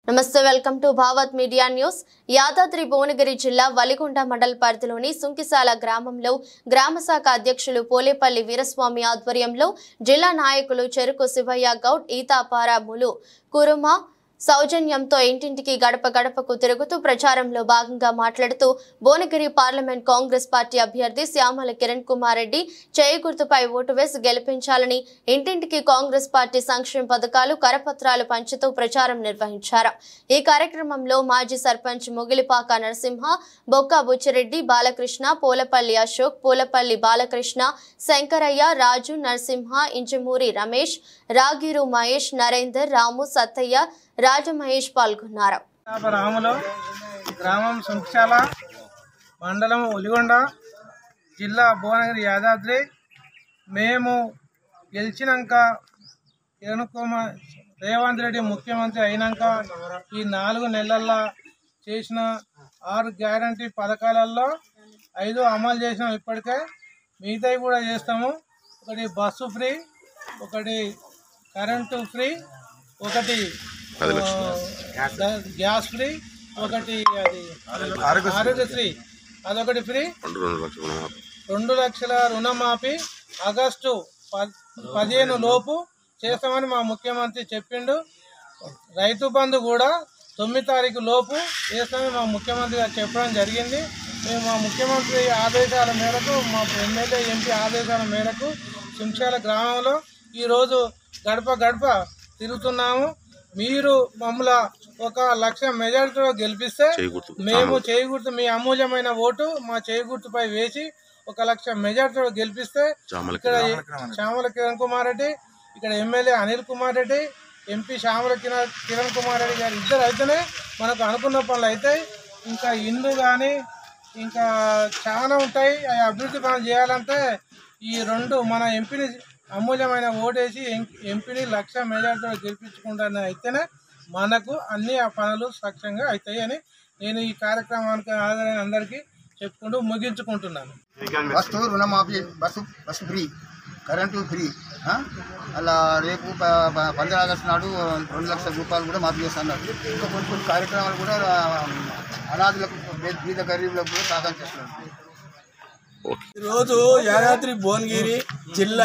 నమస్తే welcome to Bhavat media news. Yadadri Bhuvanagiri జిల్లా వలిగొండ మండల పరిధిలోని సుంకిసాల గ్రామంలో గ్రామ శాఖ అధ్యక్షులు పోలేపల్లి వీరస్వామి ఆధ్వర్యంలో జిల్లా నాయకులు చెరుకు శివయ్య గౌడ్, ఈతాపార ములు కురుమ సౌజన్యంతో ఇంటింటికి గడప గడపకు తిరుగుతూ ప్రచారంలో భాగంగా మాట్లాడుతూ భువనగిరి పార్లమెంట్ కాంగ్రెస్ పార్టీ అభ్యర్థి శ్యామల కిరణ్ కుమార్ రెడ్డి చేయి గుర్తుపై ఓటు వేసి గెలిపించాలని, ఇంటింటికి కాంగ్రెస్ పార్టీ సంక్షేమ పథకాలు కరపత్రాలు పంచుతూ ప్రచారం నిర్వహించారు। ఈ కార్యక్రమంలో మాజీ సర్పంచ్ ముగిలిపాక నరసింహ, బొక్క బుచ్చిరెడ్డి, బాలకృష్ణ, పోలపల్లి అశోక్, పోలపల్లి బాలకృష్ణ, శంకరయ్య, రాజు, నరసింహ, ఇంజమూరి రమేష్, రాగిరు మహేష్, నరేందర్, రాము, సత్తయ్య, రాజమహేష్ పాల్గొన్నారు। గ్రామం సుంకిసాల, మండలం వలిగొండ, జిల్లా భువనగిరి, యాదాద్రి। మేము గెలిచినాక రేవంత్ రెడ్డి ముఖ్యమంత్రి అయినాక ఈ 4 నెలల్లో చేసిన 6 గ్యారంటీ పథకాలలో 5 అమలు చేసినాం। ఇప్పటికే మిగతాయి కూడా చేస్తాము। ఒకటి బస్సు ఫ్రీ, ఒకటి కరెంటు ఫ్రీ, ఒకటి గ్యాస్ ఫ్రీ, ఒకటి అది ఆరోగ్యశ్రీ అదొకటి ఫ్రీ, 2 లక్షల రుణమాఫీ ఆగస్టు 15 లోపు చేస్తామని మా ముఖ్యమంత్రి చెప్పిండు। రైతు బంధు కూడా 9 తారీఖు లోపు చేస్తామని మా ముఖ్యమంత్రి గారు చెప్పడం జరిగింది। మేము మా ముఖ్యమంత్రి ఆదేశాల మేరకు, మా ఎమ్మెల్యే ఎంపీ ఆదేశాల మేరకు సుంకిసాల గ్రామంలో ఈరోజు గడప గడప తిరుగుతున్నాము। మీరు మమ్మల్ని 1 లక్ష మెజారిటీలో గెలిపిస్తే మేము చేయి గుర్తు, మీ అమూల్యమైన ఓటు మా చేయి గుర్తుపై వేసి 1 లక్ష మెజారిటీలో గెలిపిస్తే ఇక్కడ శ్యామల కిరణ్ కుమార్ రెడ్డి, ఇక్కడ ఎమ్మెల్యే అనిల్ కుమార్ రెడ్డి, ఎంపీ శ్యామల కిరణ్ కుమార్ రెడ్డి గారు ఇద్దరు అయితేనే మనకు అనుకున్న పనులు అవుతాయి। ఇంకా ఇండ్లు కానీ ఇంకా చాలా ఉంటాయి। ఆ అభివృద్ధి పనులు చేయాలంటే ఈ 2 మన ఎంపీని అమూల్యమైన ఓటేసి ఎంపీని 1 లక్ష మెజార్టీలో గెలిపించుకుంటానే అయితేనే మనకు అన్ని ఆ పనులు సక్ష్యంగా అవుతాయి అని నేను ఈ కార్యక్రమానికి హాజరైన అందరికీ చెప్పుకుంటూ ముగించుకుంటున్నాను। బస్సు రుణమాఫీ, బస్సు ఫ్రీ, కరెంటు ఫ్రీ, అలా రేపు 15 ఆగస్టు నాడు 2 లక్షల రూపాయలు కూడా మాఫీ చేస్తున్నారు। ఇంకా కొన్ని కార్యక్రమాలు కూడా అనాథులకు, బీద గరీబులకు కూడా సహాయం చేస్తున్నారు। ఈరోజు యాదాద్రి భువనగిరి జిల్లా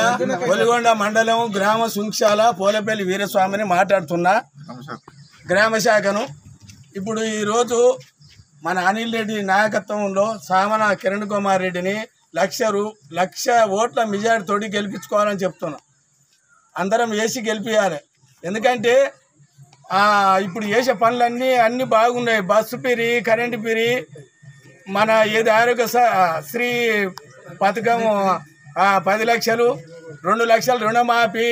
వలిగొండ మండలం గ్రామ సుంకిసాల పోలేపల్లి వీరస్వామిని మాట్లాడుతున్నా, గ్రామ శాఖను। ఇప్పుడు ఈరోజు మన అనిల్ రెడ్డి నాయకత్వంలో సామన కిరణ్ కుమార్ రెడ్డిని 1 లక్ష ఓట్ల మెజారిటీతోటి గెలిపించుకోవాలని చెప్తున్నాం। అందరం వేసి గెలిపించాలి। ఎందుకంటే ఇప్పుడు చేసే పనులన్నీ అన్నీ బాగున్నాయి। బస్సు పిరి, కరెంటు పిరి, మన ఏది ఆరోగ్యశ్రీ పథకం 10 లక్షలు, 2 లక్షల రుణమాఫీ,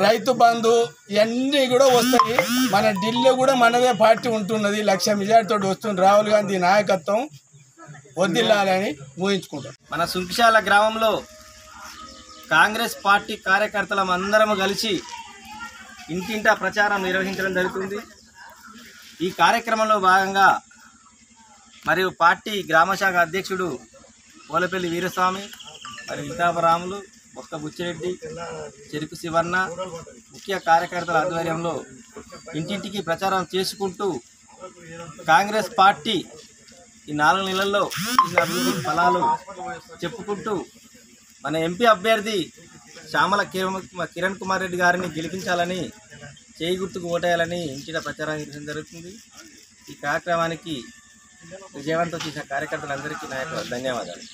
రైతు బంధు ఇవన్నీ కూడా వస్తాయి। మన ఢిల్లీ కూడా మనదే పార్టీ ఉంటున్నది, 1 లక్ష మెజార్టీతో వస్తుంది। రాహుల్ గాంధీ నాయకత్వం వదిలాలని ఊహించుకుంటాం। మన సుంకిసాల గ్రామంలో కాంగ్రెస్ పార్టీ కార్యకర్తలం అందరం కలిసి ఇంటింటా ప్రచారం నిర్వహించడం జరుగుతుంది। ఈ కార్యక్రమంలో భాగంగా మరియు పార్టీ గ్రామశాఖ అధ్యక్షుడు పోలేపల్లి వీరస్వామి, మరియు ఈతాపరాములు, బొక్క బుచ్చిరెడ్డి, చెరుకు శివన్న ముఖ్య కార్యకర్తల ఆధ్వర్యంలో ఇంటింటికి ప్రచారం చేసుకుంటూ కాంగ్రెస్ పార్టీ ఈ 4 నెలల్లో అభివృద్ధి ఫలాలు చెప్పుకుంటూ మన ఎంపీ అభ్యర్థి శ్యామల కిరణ్ కుమార్ రెడ్డి గారిని గెలిపించాలని, చేయి గుర్తుకు ఓటేయాలని ఇంటిన ప్రచారం నిర్వహించడం జరుగుతుంది। ఈ కార్యక్రమానికి విజయవంతం చేసిన కార్యకర్తలందరికీ నా యొక్క ధన్యవాదాలు।